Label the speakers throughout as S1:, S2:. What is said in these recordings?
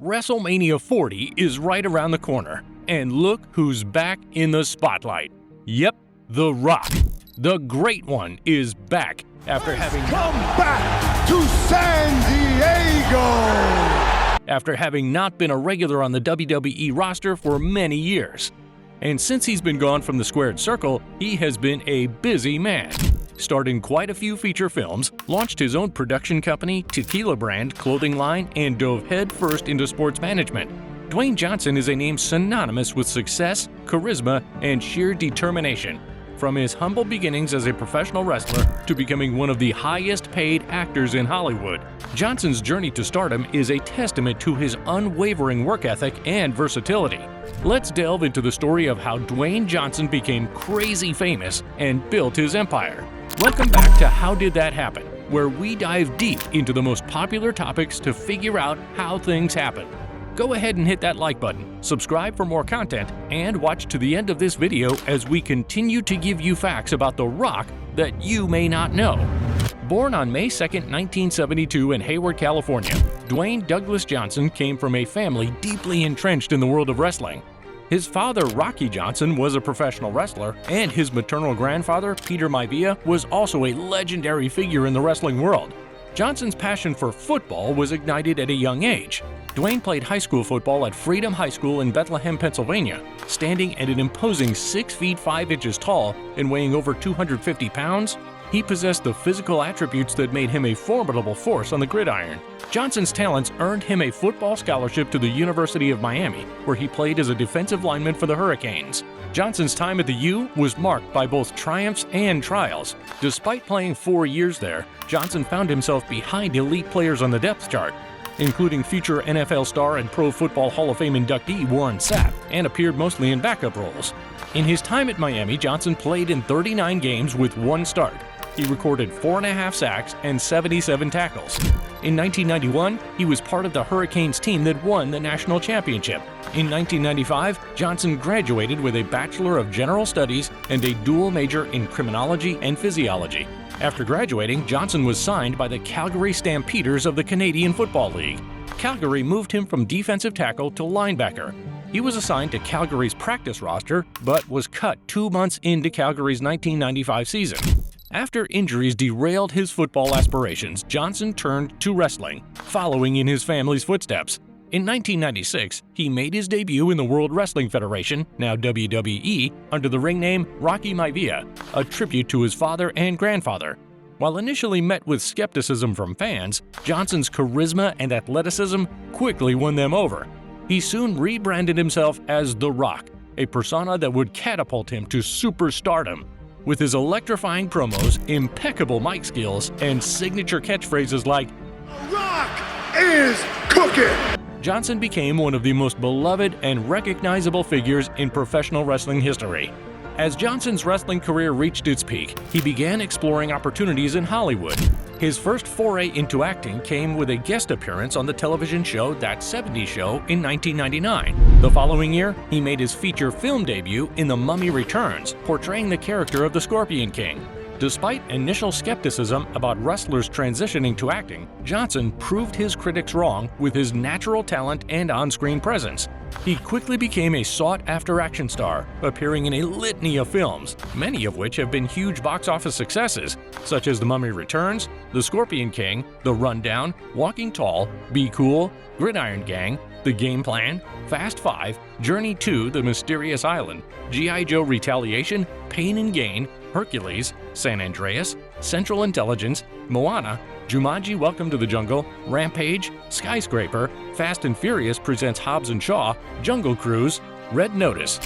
S1: WrestleMania 40 is right around the corner, and look who's back in the spotlight. Yep, The Rock. The Great One is back after having
S2: come back to San Diego!
S1: After having not been a regular on the WWE roster for many years. And since he's been gone from the squared circle, he has been a busy man. Starred in quite a few feature films, launched his own production company, tequila brand, clothing line, and dove headfirst into sports management. Dwayne Johnson is a name synonymous with success, charisma, and sheer determination. From his humble beginnings as a professional wrestler to becoming one of the highest-paid actors in Hollywood, Johnson's journey to stardom is a testament to his unwavering work ethic and versatility. Let's delve into the story of how Dwayne Johnson became crazy famous and built his empire. Welcome back to How Did That Happen?, where we dive deep into the most popular topics to figure out how things happen. Go ahead and hit that like button, subscribe for more content, and watch to the end of this video as we continue to give you facts about The Rock that you may not know. Born on May 2, 1972 in Hayward, California, Dwayne Douglas Johnson came from a family deeply entrenched in the world of wrestling. His father, Rocky Johnson, was a professional wrestler, and his maternal grandfather, Peter Maivia, was also a legendary figure in the wrestling world. Johnson's passion for football was ignited at a young age. Dwayne played high school football at Freedom High School in Bethlehem, Pennsylvania. Standing at an imposing 6 feet 5 inches tall and weighing over 250 pounds, he possessed the physical attributes that made him a formidable force on the gridiron. Johnson's talents earned him a football scholarship to the University of Miami, where he played as a defensive lineman for the Hurricanes. Johnson's time at the U was marked by both triumphs and trials. Despite playing 4 years there, Johnson found himself behind elite players on the depth chart, including future NFL star and Pro Football Hall of Fame inductee Warren Sapp, and appeared mostly in backup roles. In his time at Miami, Johnson played in 39 games with 1 start. He recorded 4.5 sacks and 77 tackles. In 1991, he was part of the Hurricanes team that won the national championship. In 1995, Johnson graduated with a Bachelor of General Studies and a dual major in criminology and physiology. After graduating, Johnson was signed by the Calgary Stampeders of the Canadian Football League. Calgary moved him from defensive tackle to linebacker. He was assigned to Calgary's practice roster, but was cut 2 months into Calgary's 1995 season. After injuries derailed his football aspirations, Johnson turned to wrestling, following in his family's footsteps. In 1996, he made his debut in the World Wrestling Federation, now WWE, under the ring name Rocky Maivia, a tribute to his father and grandfather. While initially met with skepticism from fans, Johnson's charisma and athleticism quickly won them over. He soon rebranded himself as The Rock, a persona that would catapult him to superstardom. With his electrifying promos, impeccable mic skills, and signature catchphrases like
S2: "The Rock is cooking!"
S1: Johnson became one of the most beloved and recognizable figures in professional wrestling history. As Johnson's wrestling career reached its peak, he began exploring opportunities in Hollywood. His first foray into acting came with a guest appearance on the television show That 70s Show in 1999. The following year, he made his feature film debut in The Mummy Returns, portraying the character of the Scorpion King. Despite initial skepticism about wrestlers transitioning to acting, Johnson proved his critics wrong with his natural talent and on-screen presence. He quickly became a sought-after action star, appearing in a litany of films, many of which have been huge box office successes, such as The Mummy Returns, The Scorpion King, The Rundown, Walking Tall, Be Cool, Gridiron Gang, The Game Plan, Fast 5, Journey to the Mysterious Island, G.I. Joe Retaliation, Pain and Gain, Hercules, San Andreas, Central Intelligence, Moana, Jumanji: Welcome to the Jungle, Rampage, Skyscraper, Fast and Furious presents Hobbs and Shaw, Jungle Cruise, Red Notice.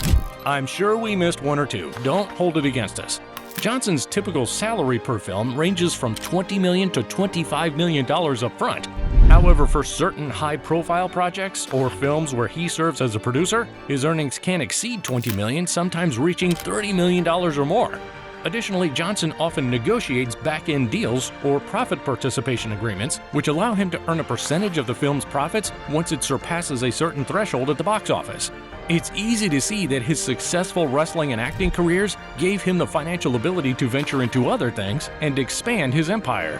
S1: I'm sure we missed 1 or 2. Don't hold it against us. Johnson's typical salary per film ranges from $20 million to $25 million up front. However, for certain high-profile projects or films where he serves as a producer, his earnings can exceed $20 million, sometimes reaching $30 million or more. Additionally, Johnson often negotiates back-end deals or profit participation agreements, which allow him to earn a percentage of the film's profits once it surpasses a certain threshold at the box office. It's easy to see that his successful wrestling and acting careers gave him the financial ability to venture into other things and expand his empire.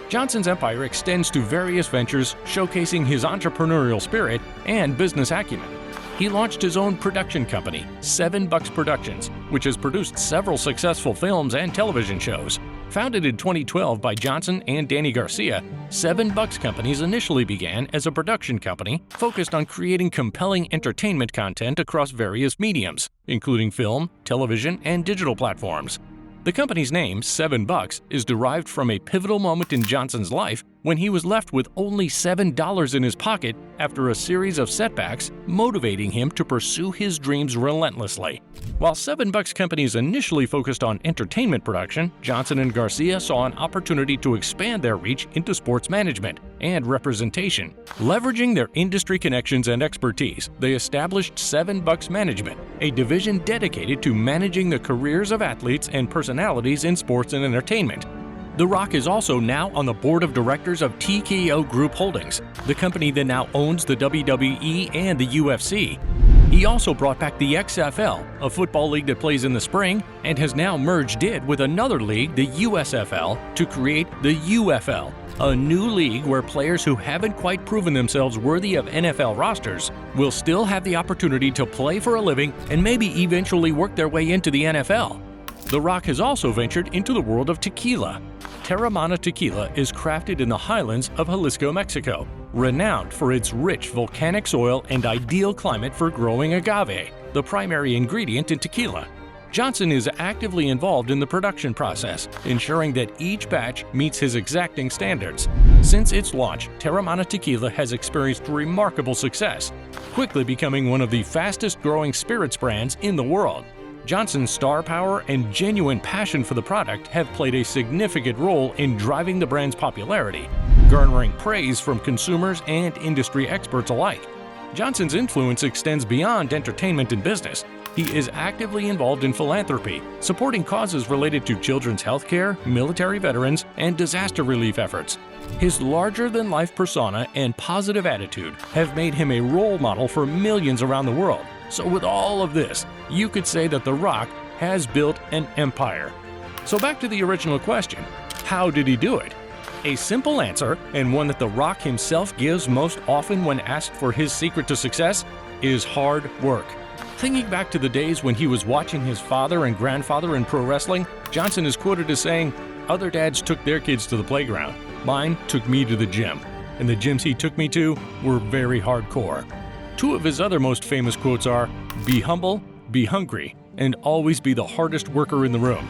S1: Johnson's empire extends to various ventures showcasing his entrepreneurial spirit and business acumen. He launched his own production company, $7 Productions, which has produced several successful films and television shows. Founded in 2012 by Johnson and Danny Garcia, $7 Companies initially began as a production company focused on creating compelling entertainment content across various mediums, including film, television, and digital platforms. The company's name, $7, is derived from a pivotal moment in Johnson's life when he was left with only $7 in his pocket after a series of setbacks, motivating him to pursue his dreams relentlessly. While $7 Companies initially focused on entertainment production, Johnson and Garcia saw an opportunity to expand their reach into sports management and representation. Leveraging their industry connections and expertise, they established $7 Management, a division dedicated to managing the careers of athletes and personalities in sports and entertainment. The Rock is also now on the board of directors of TKO Group Holdings, the company that now owns the WWE and the UFC. He also brought back the XFL, a football league that plays in the spring, and has now merged it with another league, the USFL, to create the UFL, a new league where players who haven't quite proven themselves worthy of NFL rosters will still have the opportunity to play for a living and maybe eventually work their way into the NFL. The Rock has also ventured into the world of tequila. Terramana tequila is crafted in the highlands of Jalisco, Mexico, renowned for its rich volcanic soil and ideal climate for growing agave, the primary ingredient in tequila. Johnson is actively involved in the production process, ensuring that each batch meets his exacting standards. Since its launch, Terramana Tequila has experienced remarkable success, quickly becoming one of the fastest-growing spirits brands in the world. Johnson's star power and genuine passion for the product have played a significant role in driving the brand's popularity, garnering praise from consumers and industry experts alike. Johnson's influence extends beyond entertainment and business. He is actively involved in philanthropy, supporting causes related to children's health care, military veterans, and disaster relief efforts. His larger-than-life persona and positive attitude have made him a role model for millions around the world. So with all of this, you could say that The Rock has built an empire. So back to the original question, how did he do it? A simple answer, and one that The Rock himself gives most often when asked for his secret to success, is hard work. Thinking back to the days when he was watching his father and grandfather in pro wrestling, Johnson is quoted as saying, "Other dads took their kids to the playground. Mine took me to the gym. And the gyms he took me to were very hardcore." Two of his other most famous quotes are, "Be humble, be hungry, and always be the hardest worker in the room."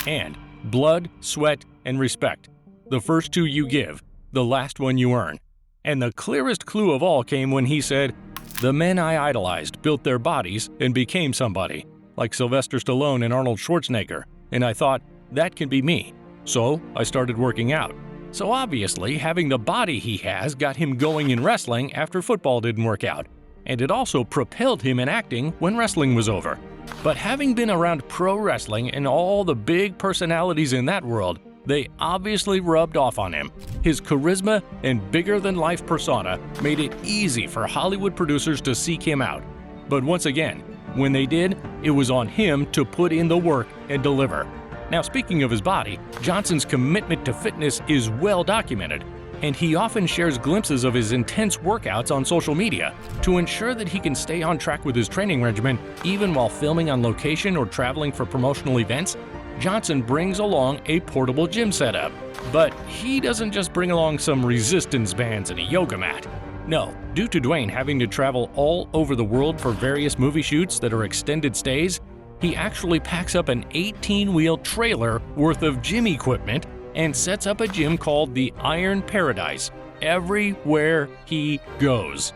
S1: And "Blood, sweat, and respect. The first two you give, the last one you earn." And the clearest clue of all came when he said, "The men I idolized built their bodies and became somebody, like Sylvester Stallone and Arnold Schwarzenegger, and I thought, that can be me. So I started working out." So obviously, having the body he has got him going in wrestling after football didn't work out. And it also propelled him in acting when wrestling was over. But having been around pro wrestling and all the big personalities in that world, they obviously rubbed off on him. His charisma and bigger-than-life persona made it easy for Hollywood producers to seek him out. But once again, when they did, it was on him to put in the work and deliver. Now, speaking of his body, Johnson's commitment to fitness is well documented, and he often shares glimpses of his intense workouts on social media to ensure that he can stay on track with his training regimen even while filming on location or traveling for promotional events. Johnson brings along a portable gym setup. But he doesn't just bring along some resistance bands and a yoga mat. No, due to Dwayne having to travel all over the world for various movie shoots that are extended stays, he actually packs up an 18-wheel trailer worth of gym equipment and sets up a gym called the Iron Paradise everywhere he goes.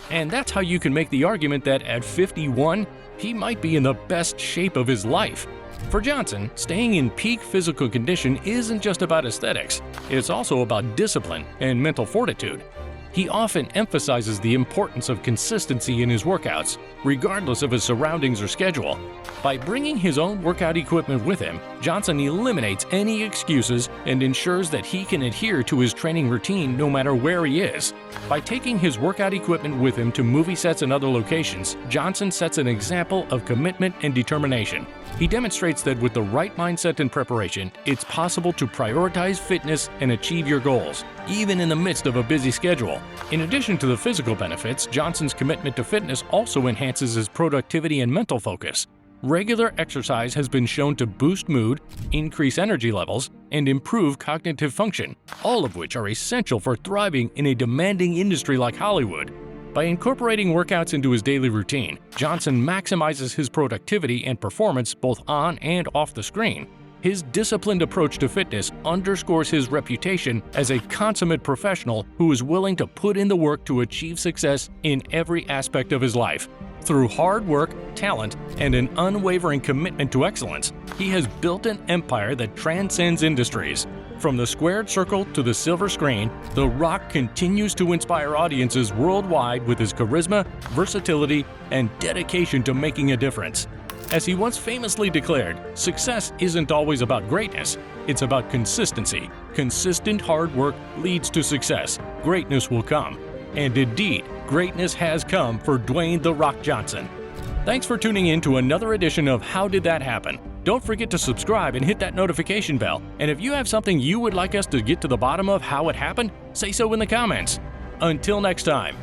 S1: And that's how you can make the argument that at 51, he might be in the best shape of his life. For Johnson, staying in peak physical condition isn't just about aesthetics, it's also about discipline and mental fortitude. He often emphasizes the importance of consistency in his workouts, regardless of his surroundings or schedule. By bringing his own workout equipment with him, Johnson eliminates any excuses and ensures that he can adhere to his training routine no matter where he is. By taking his workout equipment with him to movie sets and other locations, Johnson sets an example of commitment and determination. He demonstrates that with the right mindset and preparation, it's possible to prioritize fitness and achieve your goals, even in the midst of a busy schedule. In addition to the physical benefits, Johnson's commitment to fitness also enhances his productivity and mental focus. Regular exercise has been shown to boost mood, increase energy levels, and improve cognitive function, all of which are essential for thriving in a demanding industry like Hollywood. By incorporating workouts into his daily routine, Johnson maximizes his productivity and performance both on and off the screen. His disciplined approach to fitness underscores his reputation as a consummate professional who is willing to put in the work to achieve success in every aspect of his life. Through hard work, talent, and an unwavering commitment to excellence, he has built an empire that transcends industries. From the squared circle to the silver screen, The Rock continues to inspire audiences worldwide with his charisma, versatility, and dedication to making a difference. As he once famously declared, success isn't always about greatness, it's about consistency. Consistent hard work leads to success. Greatness will come. And indeed, greatness has come for Dwayne "The Rock" Johnson. Thanks for tuning in to another edition of How Did That Happen? Don't forget to subscribe and hit that notification bell. And if you have something you would like us to get to the bottom of how it happened, say so in the comments. Until next time.